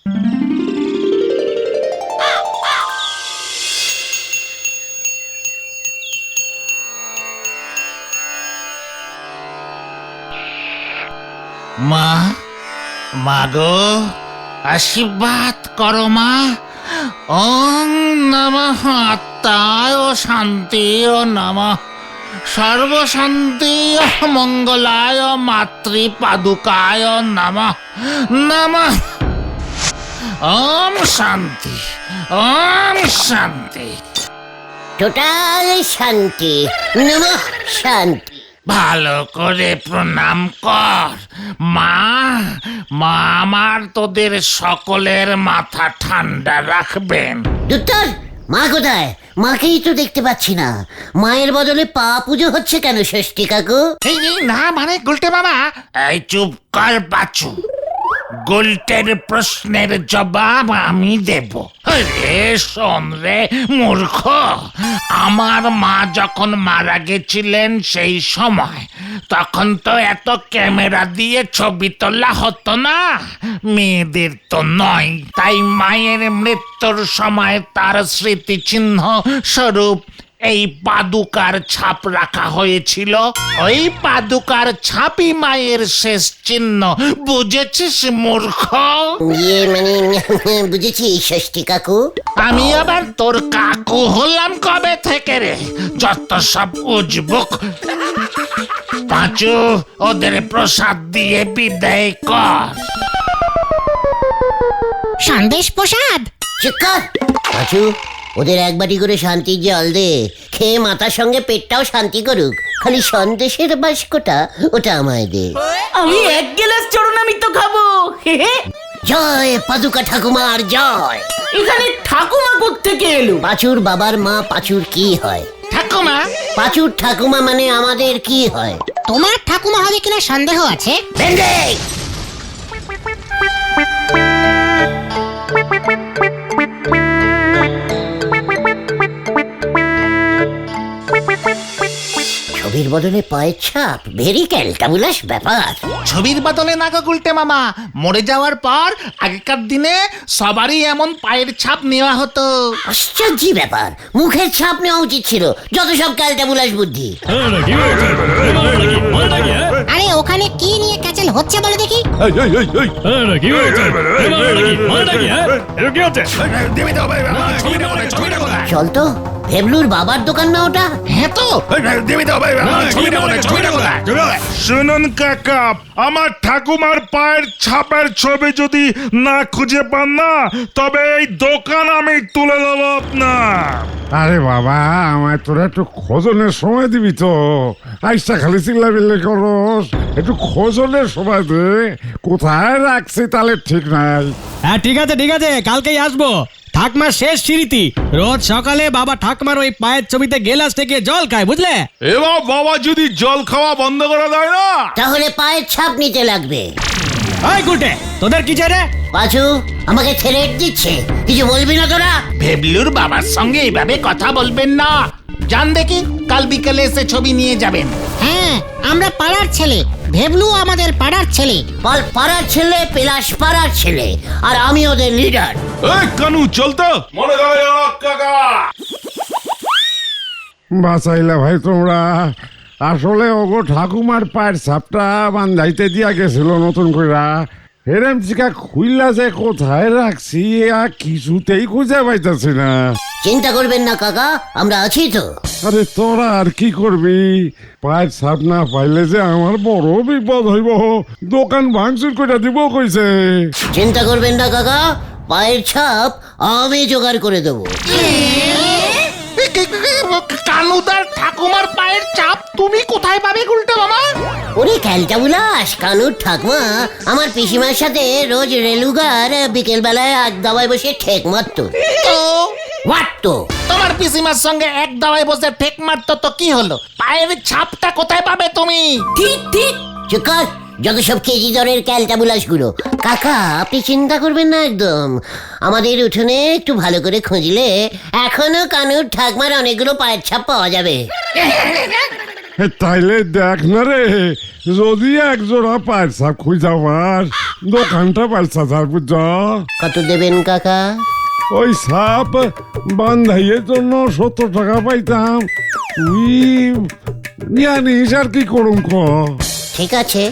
মা, মাগো আশীর্বাদ করো মা। ওং নমঃ আত্মায় শান্তি ও নমঃ সর্বশান্তি মঙ্গলায় মাতৃ পাদুকায় নমঃ নমঃ। ওম শান্তি, ওম শান্তি। টোটাল শান্তি, নমঃ শান্তি। ভালো করে প্রণাম কর মা। মা আমার তোদের সকলের মাথা ঠান্ডা রাখবেন। দুত্তর, মা কোথায়? মাকেই তো দেখতে পাচ্ছি না। মায়ের বদলে পা পুজো হচ্ছে কেন ষষ্ঠী কাকু? এই না মানে গুলটে মামা। এই চুপ কর বাচু, গুলটের প্রশ্নের জবাব আমি দেব। রে শোন রে মূর্খ, আমার মা যখন মারা গেছিলেন সেই সময় তখন তো এত ক্যামেরা দিয়ে ছবি তোলা হতো না, মেয়েদের তো নয়। তাই মায়ের মৃত্যুর সময় তার স্মৃতিচিহ্ন স্বরূপ এই পাদুকার ছাপ রাখা হয়েছিল। ওই পাদুকার ছাপই মায়ের শেষ চিহ্ন, বুঝেছিস মূর্খ? মানে বুঝেছি ষষ্ঠী কাকু। আমি আবার তোর কাকু হলাম কবে থেকে রে? যত সব উজবুক। পাঁচু, ওদের প্রসাদ দিয়ে বিদায় কর। সন্দেশ প্রসাদ। চিৎকার পাঁচু, ওদের এক বাটি করে শান্তির জল দে, খেয়ে মাথার সঙ্গে পেটটাও শান্তি করুক। খালি সন্দেশের বাস্কটা ওটা আমায় দে। আমি এক গ্লাস চরণামৃত খাবো। জয় পাদুকা ঠাকুমার জয়। এখানে ঠাকুমা কোত্থেকে এলো? পাঁচুর বাবার মা পাঁচুর কি হয়? ঠাকুমা? পাঁচুর ঠাকুমা মানে আমাদের কি হয়? তোমার ঠাকুমা হবে কিনা সন্দেহ আছে। ভেন্ডে! ছবির বদলে পায়ের ছাপ, ভেরি ক্যালটাবুলাস ব্যাপার। ছবির বদলে না গো গুলটে মামা, মরে যাওয়ার পর আগেকার দিনে সবারই এমন পায়ের ছাপ নেওয়া হতো। আশ্চর্য ব্যাপার, মুখের ছাপ নেওয়া উচিত ছিল। যত সব ক্যালটাবুলাস বুদ্ধি। আরে ওখানে কি নিয়ে ক্যাচেল হচ্ছে বলে দেখি। চল তো, ভেবলুর বাবার দোকান না ওটা? হ্যাঁ তো। শুনুন কাকা, আমার ঠাকুমার পায়ের ছাপের ছবি যদি না খুঁজে পান না, তবে এই দোকান আমি তুলে দেবো আপনার। আরে বাবা, আমায় তোরা একটু খোঁজনের সময় দিবি তো? আইসা খালি চিল্লা বিল্লি করস, একটু খোঁজনের সময় দে। কোথায় রাখছি তাহলে ঠিক নাই। হ্যাঁ ঠিক আছে ঠিক আছে, কালকেই আসবো। ঠাকমার শেষ স্মৃতি, রোজ সকালে বাবা ঠাকমার ওই পায়ের ছবিতে গেলাস থেকে জল খায়, বুঝলে? এবার বাবা যদি জল খাওয়া বন্ধ করে দেয় না, তাহলে পায়ের ছাপ নিতে লাগবে। ওই গুটে, তোদের কি চাই রে? পাঁচু আমাকে থ্রেট দিচ্ছে, কিছু বলবি না তোরা? ভেবলুর বাবার সঙ্গে এইভাবে কথা বলবেন না। জান দেখি, কাল বিকেলে এসে ছবি নিয়ে যাবেন। হ্যাঁ, আমরা পাড়ার ছেলে, ভেবলু আমাদের পাড়ার ছেলে। পাড়ার ছেলে, পেলাশ পাড়ার ছেলে, আর আমি ওদের লিডার। এই কানু চল তো। মনে করে কাকা বাঁচাইলা ভাই তোমরা। আসলে ওগো ঠাকুমার পায়ের ছাপটা বান্ধাইতে দিয়া গেছিল নতুন কইরা। হেরেম চিকা খুইলা যে কোথায় রাখছি আর কিছুতেই খুঁজে পাইতেছি না। চিন্তা করবেন না কাকা, আমরা আছি তো। আরে তোরা আর কি করবি? পায়ের ছাপ না পাইলে যে আমার বড় বিপদ হইব। দোকান ভাঙচুর করে দিব কইছে। চিন্তা করবেন না কাকা, পায়ের ছাপ আমি জোগাড় করে দেবো। কানুদার ঠাকুমার পায়ের ছাপ তুমি কোথায় পাবে গুলটে মামা? ওরে ক্যালটাবুলাস, কানুর ঠাকুমা আমার পিসিমার সাথে রোজ রেলুগার বিকেল বেলায় এক দাওয়ায় বসে ঠেক মারতো। মারতো? তোমার পিসিমার সঙ্গে এক দাওয়ায় বসে ঠেক মারতো তো কি হলো? পায়ের ছাপটা কোথায় পাবে তুমি? ঠিক ঠিক। চুকার, যত সব কেজি দরের ক্যালটাবুলাস গুলো। কাকা আপনি চিন্তা করবেন না একদম। আমাদের উঠোনে একটু ভালো করে খুঁজলে এখনো কানুর ঠাকমার অনেকগুলো পায়ের ছাপ পাওয়া যাবে। তাইলে দেখ না রে, যদি এক জোড়া পায়ের ছাপ খুঁজা পার, দোকানটা পালসা ছাড় বুঝ। কত দেবেন কাকা? ওই সাপ বান্ধাইয়ের জন্য 70 টাকা পাইতাম, তুই জানিস আর কি করুম ক। ঠিক আছে,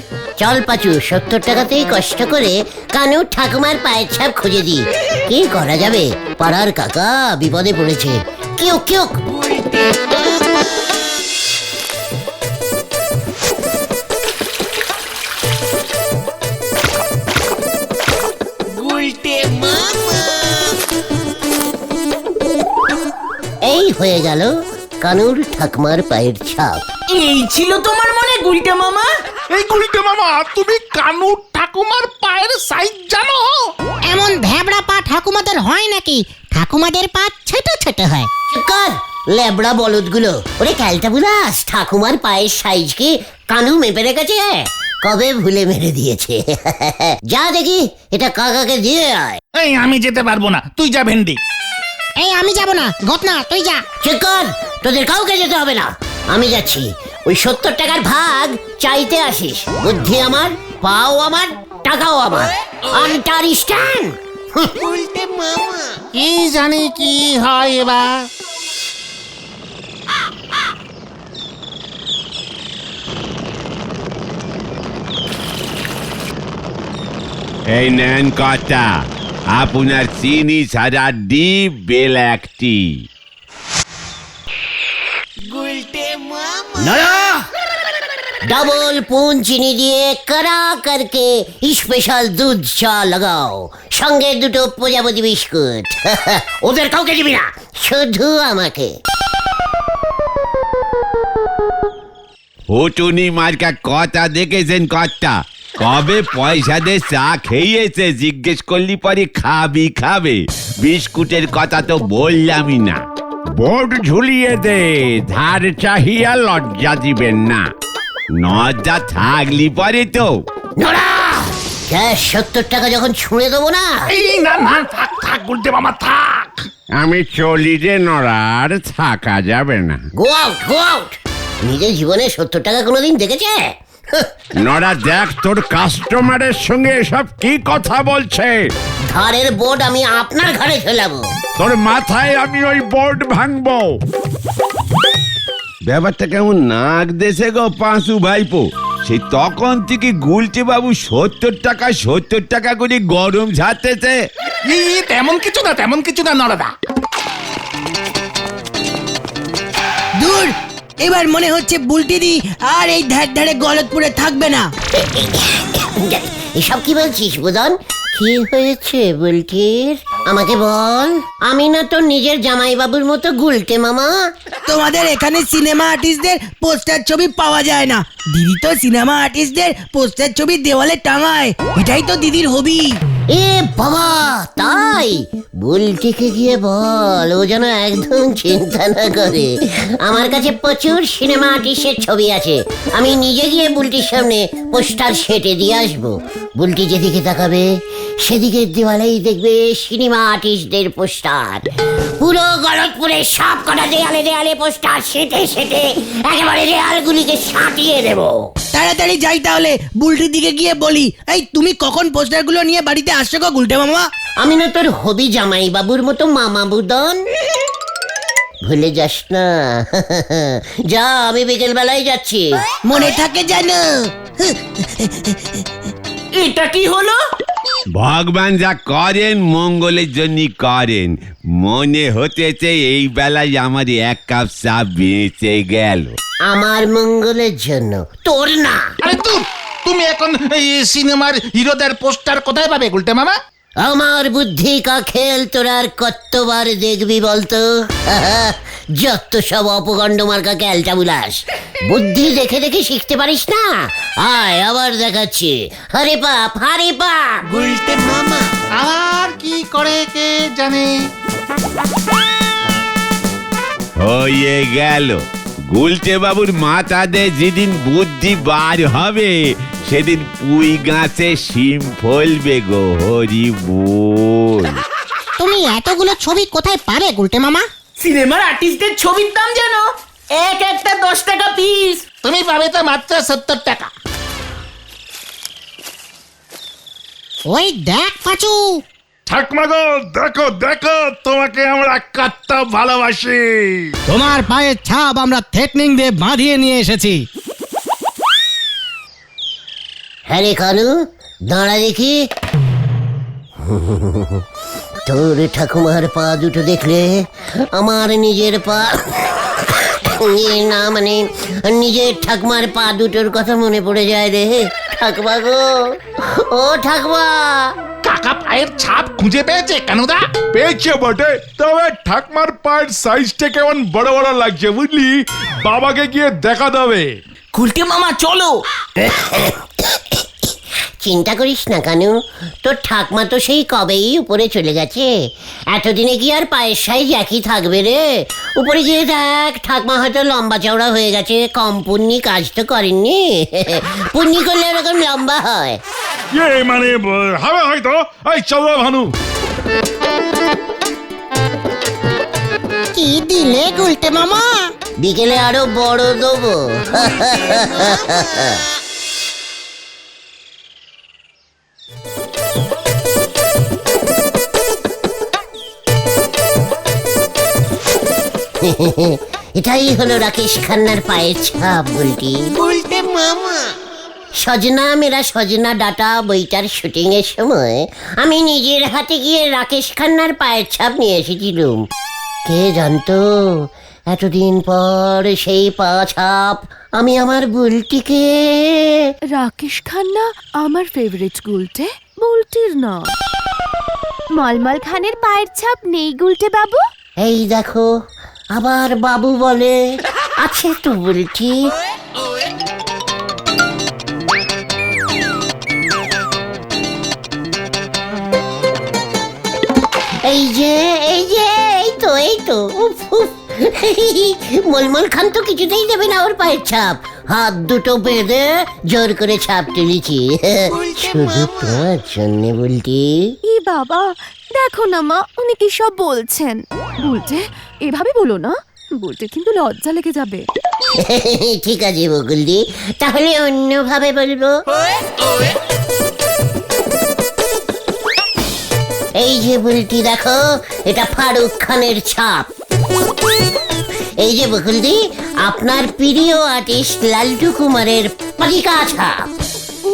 চল পাচু, 70 টাকাতেই কষ্ট করে কানু ঠাকুমার পায়ের ছাপ খুঁজে দিই। কি করা যাবে, পাড়ার কাকা বিপদে পড়েছে। কিউক কিউক। এই হয়ে গেল কানুর ঠাকুমার পায়ের ছাপ। এই ছিল তোমার মনে গুলটে মামা? এই গুলটে মামা, তুমি কানু ঠাকুমার পায়ের সাইজ জানো? এমন ভ্যাবড়া পা ঠাকুমাদের হয় নাকি? ঠাকুমাদের পা ছোট ছোট হয়। কর লেবড়া বলদগুলো। ওরে ক্যালটা বুলাস, ঠাকুমার পায়ের সাইজ কি কানু মেপে রেখেছে? কবে ভুলে মেরে দিয়েছে। যা দেখি এটা কাকাকে দিয়ে আয়। এই আমি যেতে পারবো না, তুই যা ভেন্ডি। এই আমি যাব না, ঘটনা তুই যা। ঠিক কর, তোদের কাউকে যেতে হবে না, আমি যাচ্ছি। ওই 70 টাকার ভাগ চাইতে আসিস। বুদ্ধি আমার, পাও আমার, টাকাও আমার। আন্ডারস্ট্যান্ড? কি জানি কি হয় এবার। এই নেন কটা, আপনার চিনি ছাড়া ডিপ বেল একটি। डबल पून चीनी दिए कड़ा करके स्पेशल दूध चा लगाओ, संगे दुटो प्रजापति बिस्कुट। ওদের কাউকে দিবি না, শুধু আমাকে। হুটুনি মার্কা কথা দেখেছেন কটা? কবে পয়সা দিয়ে চা খেয়েছে জিজ্ঞেস করলি পরে খাবি খাবে, বিস্কুটের কথা তো বললামই না। বোর্ড ঝুলিয়ে দে, ধার চাহিয়া লজ্জা দিবেন না। লজ্জা থাকলি পরে তো নোরা, 70 টাকা যখন ছুঁড়ে দেবো না। এই না না, থাক থাক গুলটে মামা থাক। আমি চলি রে নড়ার, থাকা যাবে না। Go out, go out. নিজের জীবনে 70 টাকা কোনোদিন দেখেছে? নড়া দেখ, তোর কাস্টমারের সঙ্গে এসব কি কথা বলছে। ধারের বোর্ড আমি আপনার ঘরে ঝোলাবো। তোর মাথায় আমি ওই বোর্ড ভাঙবো। ব্যাপারটা কেমন নাক দেশে গো পাঁচু ভাইপো। সেই তখন থেকে গুলটে বাবু 70 টাকা করে গরম ঝাড়তেছে। তেমন কিছু না, তেমন কিছু না নরদা। দূর, এবার মনে হচ্ছে বুলটিদি আর এই ধার ধারে গলতপুরে থাকবে না। এসব কি বলছিস বুদন? কি হয়েছে বুলটির? আমাকে বল। আমি না তো নিজের জামাইবাবুর মতো গুলটে মামা। তোমাদের এখানে সিনেমা আর্টিস্টদের পোস্টার ছবি পাওয়া যায় না। দিদি তো সিনেমা আর্টিস্টদের পোস্টার ছবি দেওয়ালে টাঙায়, এটাই তো দিদির হবি। এ বাবা, তাই? বুলটিকে গিয়ে বল ও যেন একদম চিন্তা না করে। আমার কাছে প্রচুর সিনেমা আর্টিস্টের ছবি আছে, আমি নিজে গিয়ে বুলটির সামনে পোস্টার সেটে দিয়ে আসবো। বুলটি যেদিকে তাকাবে সেদিকে দেওয়ালেই দেখবে সিনেমা আর্টিস্টদের পোস্টার। পুরো গলতপুরে সব কটা দেয়ালে দেয়ালে পোস্টার সেটে সেটে একেবারে দেয়ালগুলিকে সাঁটিয়ে দেবো। তাড়াতাড়ি যাই তাহলে, বুলটির দিকে গিয়ে বলি, এই তুমি কখন পোস্টারগুলো নিয়ে বাড়িতে আসছো গো গুলটে মামা? আমি না তোর হবি জামাই বাবুর মতো মামা বুদন, ভুলে যাস না। যা, আমি বিকেল বেলায় যাচ্ছি। মনে থাকে জানো। এটা কি হলো? ভগবান যা করেন মঙ্গলের জন্য করেন। মনে হতেছে এই বেলায় আমার এক কাপ চা বেঁচে গেল। আমার মঙ্গলের জন্য, তোর না। আরে তুমি এখন এই সিনেমার হিরোদের পোস্টার কোথায় পাবে গুলটে মামা? আমার বুদ্ধি কা খেল তোর আর কতবার দেখবি বলতো? যত সব অপগণ্ড মার্কা ক্যালটা বুলাস। বুদ্ধি দেখে দেখে শিখতে পারিস না? আয় আবার দেখাচ্ছি। হরে পাপ, হরে পাপ। গুলটে মামা আর কি করে কে জানে। হয়ে গেল। গুলটে বাবুর মাথাতে যেদিন বুদ্ধি বার হবে সেদিন পুই গাছে শিম ফলবে গো। হরি বল। তুমি এতগুলো ছবি কোথায় পাবে গুলটে মামা? সিনেমার আর্টিস্টদের ছবির দাম জানো? এক একটা 10 টাকা পিস। তুমি পাবে তো মাত্র 70 টাকা। ওই দেখ পাচু, ঠাকমা গো, দেখো দেখো, তোমাকে আমরা কত ভালোবাসি। তোমার পায়ের ছাপ আমরা থ্রেটনিং দিয়ে বাঁধিয়ে নিয়ে এসেছি। হ্যাঁ রে কানু, দাঁড়া দেখি। তোর ঠাকুমার পা দুটো দেখলে আমার নিজের পা না, মানে নিজের ঠাকুমার পা দুটোর কথা মনে পড়ে যায় রে। ঠাকুমা গো, ও ঠাকুমা। কাকা পায়ের ছাপ খুঁজে পেয়েছে কানুদা? পেয়েছে বটে, তবে ঠাকমার পায়ের সাইজটা কেমন বড় বড় লাগছে বুঝলি, বাবাকে গিয়ে দেখা দেবে। গুলটে মামা চলো। চিন্তা করিস না কানু, তোর ঠাকমা তো সেই কবেই উপরে চলে গেছে। এতদিনে কি আর পায়ের সাইজ একই থাকবে রে? উপরে গিয়ে দেখ, ঠাকমা হয়তো লম্বা চওড়া হয়ে গেছে, কম পুণ্যি কাজ তো করেননি। পুণ্যি করলে এরকম লম্বা হয়। মানে হবে হয়তো। এই চলো ভানু। কি দিলে গুলটে মামা? বিকেলে আরো বড় দেবো। এটাই হলো রাকেশ খান্নার পায়ের ছাপ বলটি। গুলটে মামা, সজনা মেরা সজনা ডাটা বইটার শুটিং এর সময় আমি নিজের হাতে গিয়ে রাকেশ খান্নার পায়ের ছাপ নিয়ে এসেছিলুম। কে জানতো এতদিন পর সেই পা ছাপ আমি আমার বুলটিকে। রাকেশ খান্না আমার ফেভারিট গুলটে, বুলটির না। মলমল খানের পায়ের ছাপ নেই গুলটে বাবু? এই দেখো, আবার বাবু বলে। আছে তো বুলটি। এই যে এই যে এই তো এই তো, উফ উফ। মলমল খান তো কিছুতেই দেবে না ওর পায়ের ছাপ। হাত দুটো বেঁধে জোর করে ছাপ তুলেছি, শুধু তোমার জন্যে বলটি। ই বাবা, দেখো না মা, উনি কি সব বলছেন। বুলটে, এভাবে বলো না, বুলটে কিন্তু লজ্জা লেগে যাবে। ঠিক আছে বকুলদি, তাহলে অন্যভাবে বলবো। এই যে বুলটি দেখো, এটা ফারুক খানের ছাপ। এই যে বকুলদি, আপনার প্রিয় আর্টিস্ট লালটু কুমারের পালিকা ছাপ। ও,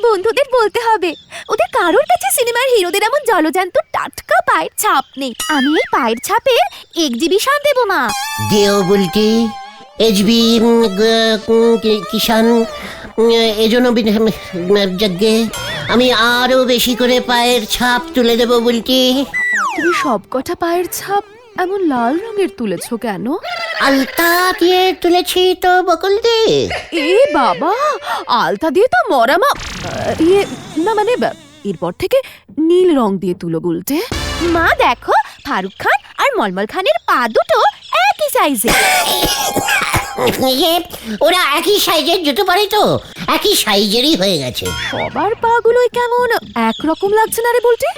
বন্ধুদের বলতে হবে, ওদের কারোর কাছে সিনেমার হিরোদের এমন জলজান্ত টাটকা পায়ের ছাপ নেই। আমি এই পায়ের ছাপের এক্সিবিশন দেব মা। দেও বুলটি, এইচবি কিষান, এজন্য যজ্ঞে আমি আরো বেশি করে পায়ের ছাপ তুলে দেব বুলটি। তুমি সব কটা পায়ের ছাপ এমন লাল রঙের তুলেছো কেন? আলতা দিয়ে তুলেছি তো বকুলদি। এ বাবা, আলতা দিয়ে তো মরা মা, ইয়ে না মানে এরপর থেকে নীল রং দিয়ে তুলো গুলটে। মা দেখো, ফারুক খান আর মলমল খানের পা দুটো একই সাইজে। ওরা একই সাইজের জুতো পরে তো, একই সাইজেরই হয়ে গেছে। সবার পা গুলোই কেমন একরকম লাগছে না রে বুলটে?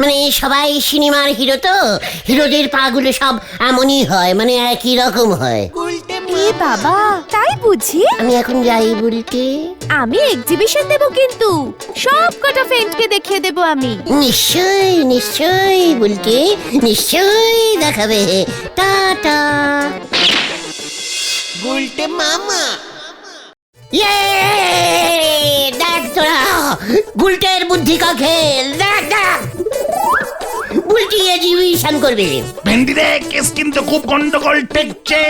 মানে সবাই সিনেমার হিরো তো, হিরোদের পা গুলো সব এমনই হয়, মানে একই রকম হয়। এ বাবা, তাই বুঝি? আমি এখন যাই বুলটি। আমি এক্সিবিশন দেব কিন্তু, সব কটা ফ্রেন্ডকে দেখিয়ে দেব আমি। নিশ্চয়ই নিশ্চয়ই বুলটি, নিশ্চয়ই দেখাবে। টাটা। গুলটে মামা। ইয়ে, দেখ তোরা, গুলটের বুদ্ধি কা খেল। দেখ দেখ, বুলটি এক্সিবিশন করবে। ভেন্ডি রে, কেস কিন্তু খুব গন্ডগোল ঠেকছে।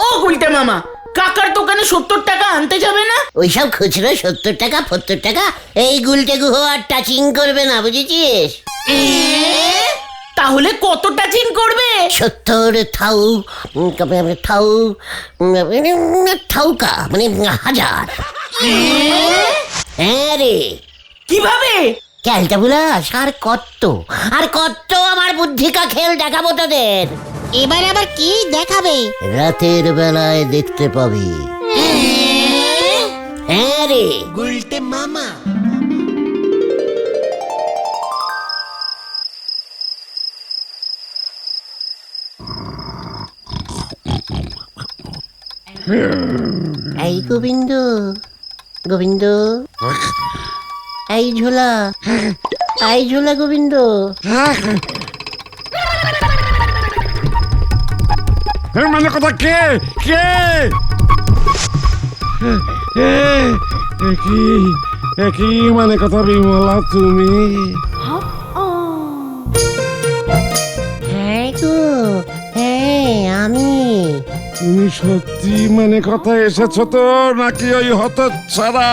ও গুলটে মামা, কাকার দোকানে 70 টাকা আনতে যাবে না? ওইসব খুচরো 70 টাকা 70 টাকা এই গুলটে গুহ আর টাচিং করবে না, বুঝেছিস? তাহলে কত টাচিং করবে? 70 ঠাউকা মানে 1000। হ্যাঁ রে, কিভাবে? ক্যালটা বুলাস, আর কত আমার বুদ্ধি কা খেল দেখাবো তোদের। এবার আবার কি দেখাবে? রাতের বেলায় দেখতে পাবি। হ্যাঁ রে। গুলটে মামা। এই গোবিন্দ, গোবিন্দ, এই ঝোলা, এই ঝোলা গোবিন্দ। মানে কথা কে কে একই মানে কথা বিমলা তুমি? হ্যাঁ গো, হ্যাঁ আমি। তুমি সত্যি মানে কথা এসেছো তো নাকি ওই হতচ্ছাড়া?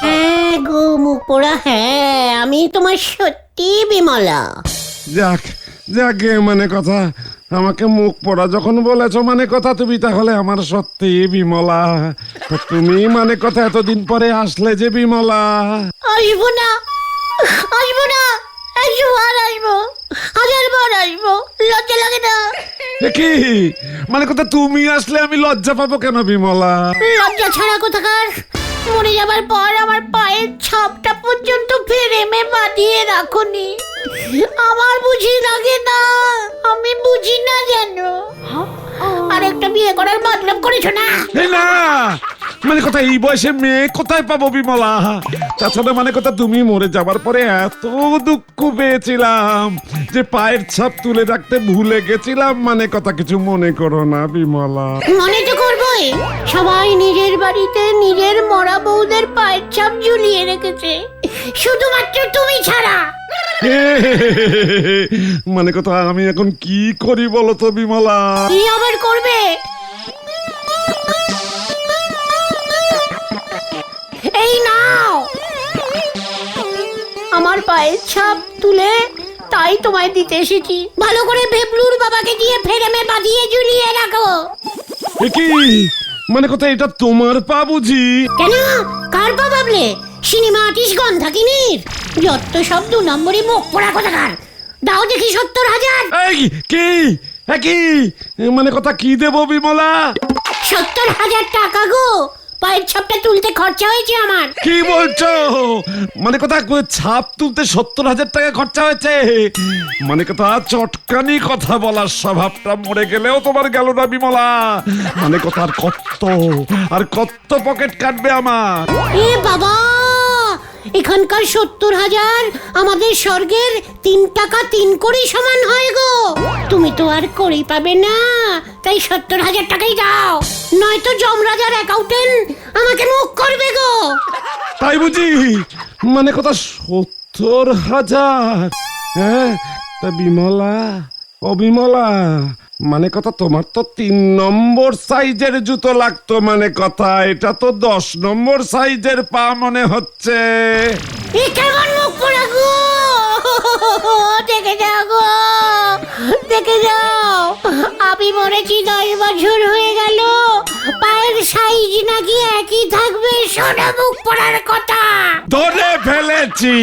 হ্যাঁ গো মুখ পোড়া, হ্যাঁ আমি তোমার সত্যি বিমলা। যাক যাকে মানে কথা, আমাকে মুখ পড়া যখন বলেছো মানে কথা তুমি তাহলে আমার সত্যি বিমলা। তা তুমি মানে কথা এতদিন পরে আসলে যে বিমলা। আসবো না, আসবো না, 100 বার আসবো, 1000 বার আসবো, লজ্জা লাগে না? এ কি মানে কথা, তুমি আসলে আমি লজ্জা পাবো কেন বিমলা? লজ্জা ছাড়া কোথাকার, মরে যাবার পর আমার পায়ের ছাপটা পর্যন্ত ফ্রেমে বাঁধিয়ে রাখোনি। আমার বুঝি লাগে না, আমি বুঝি না যেন। আর একটা বিয়ে করার মতলব করেছো না? এই না মানে কথা, এই বয়সে মেয়ে কোথায় পাবো বিমলা? তাছাড়া মানে কথা, তুমি মরে যাবার পরে এত দুঃখ পেয়েছিলাম যে পায়ের ছাপ তুলে রাখতে ভুলে গেছিলাম। মানে কথা কিছু মনে করো না বিমলা। মনে তো করবোই, সবাই নিজের বাড়িতে নিজের মরা বউদের পায়ের ছাপ ঝুলিয়ে রেখেছে, শুধুমাত্র তুমি ছাড়া। মানে কথা, আমি এখন কি করি বলো তো বিমলা? কি আবার করবে? এই নাও আমার পায়ের ছাপ তুলে, তাই তোমায় দিতে এসেছি। ভালো করে ভেবলুর বাবাকে দিয়ে ফ্রেমে বাঁধিয়ে ঝুলিয়ে রাখো। এ কি মানে কথা, এটা তোমার পা বুঝি? কেন, কার পা ভাবলে? সিনেমা আর্টিস্ট গন্ধাকিনীর। যত সব 2 নম্বরই মুখ পোড়া কোথাকার। দাও দেখি 70,000। এই কি কি মানে কথা, কি দেবো বিমলা? 70,000 টাকা গো, পায়ের ছাপটা তুলতে খরচা হয়েছে আমার। কি বলছো? মানে কথা, ছাপ তুলতে 70,000 টাকা খরচা হয়েছে? মানে কথা, চটকানি কথা বলার স্বভাবটা মরে গেলেও তোমার গেল না বিমলা। মানে কথা, আর কত পকেট কাটবে আমার? এ বাবা, এখানকার 70,000 আমাদের স্বর্গের 3 টাকা 3 কোটি সমান হয় গো। তুমি তো আর করেই পাবে না, তাই 70,000 টাকাই দাও, নয়তো যমরাজার অ্যাকাউন্টেন্ট আমাকে মুখ করবে গো। তাই বুঝি? মানে কথা 70,000? হ্যাঁ তা বিমলা, ও বিমলা, মানে কথা তোমার তো 3 নম্বর সাইজের জুতো লাগতো। মানে কথা, এটা তো 10 নম্বর সাইজের পা মনে হচ্ছে। এ কেমন মুখ পোড়া গো, দেখে যাও গো, দেখে যাও। আমি মরেছি 10 বছর হয়ে গেল, পায়ের সাইজ নাকি একই থাকবে। সোনা মুখ পোড়ার কথা। ধরে ফেলেছি,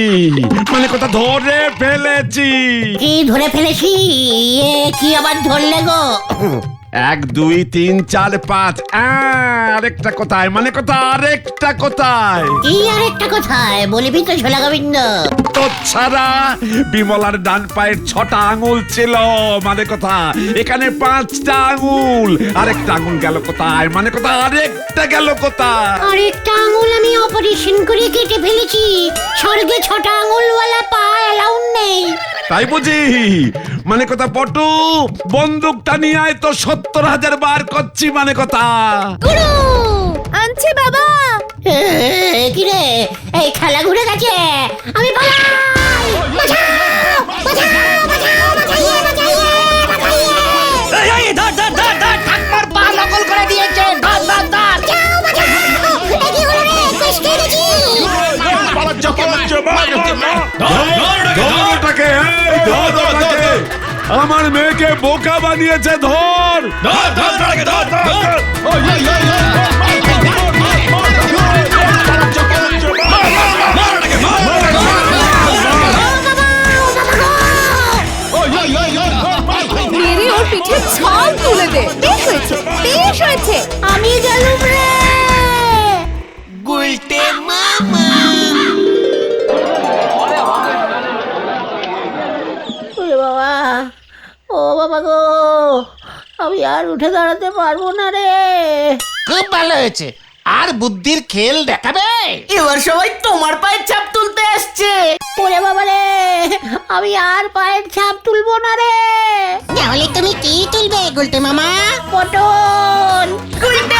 মানে কথা ধরে ফেলেছি। কি ধরে ফেলেছি? এ কি আবার ধরলে গো? 1 2 3 4 5। আরেকটা কোথায়? মানে কথা আরেকটা কোথায়? কি আরেকটা কোথায় বলিবি তো ঝোলা গোবিন্দ? তো ছাড়া বিমলার ডান পায়ের 6টা আঙুল ছিল। মানে কথা, এখানে 5টা আঙুল। আরেকটা আঙুল গেল কোথায়? মানে কথা আরেকটা গেল কোথায়? আরেকটা আঙুল আমি অপারেশন করে কেটে ফেলেছি। স্বর্গে 6টা আঙুলওয়ালা পা অ্যালাউ নেই। তাই বুঝি? মানে কথা পটু, বন্দুকটা নিয়ে আয় তো, 70,000 বার করছি। মানে কথা গুরু আনছে বাবা। কি রে, এই খেলা ঘুরে গেছে, আমি পালাই। বাঁচাও, বাঁচাও, বাঁচাও, বাঁচাইয়ে, বাঁচাইয়ে, বাঁচাইয়ে। ঠাকমার পা নকল করে দিয়েছে। ধর ধর ধর। বাঁচাও, বাঁচাও। এ কি হলো রে, কষ্টে গেছি। ধরটাকে, আমার মেয়েকে বোকা বানিয়েছে। ধর মেরে ওর পিঠে ছাল তুলে দে। বেশ হয়েছে, বেশ হয়েছে। আমি গেলুম রে। ওরে বাবা, ও বাবা গো, আমি আর উঠে দাঁড়াতে পারবো না রে। খুব ভালো হয়েছে। আর বুদ্ধির খেল দেখাবে? এবার সবাই তোমার পায়ের ছাপ তুলতে আসছে। ওরে বাবা রে, আমি আর পায়ের ছাপ তুলবো না রে। তাহলে তুমি কি তুলবে গুলটে মামা? পটল। গুলটে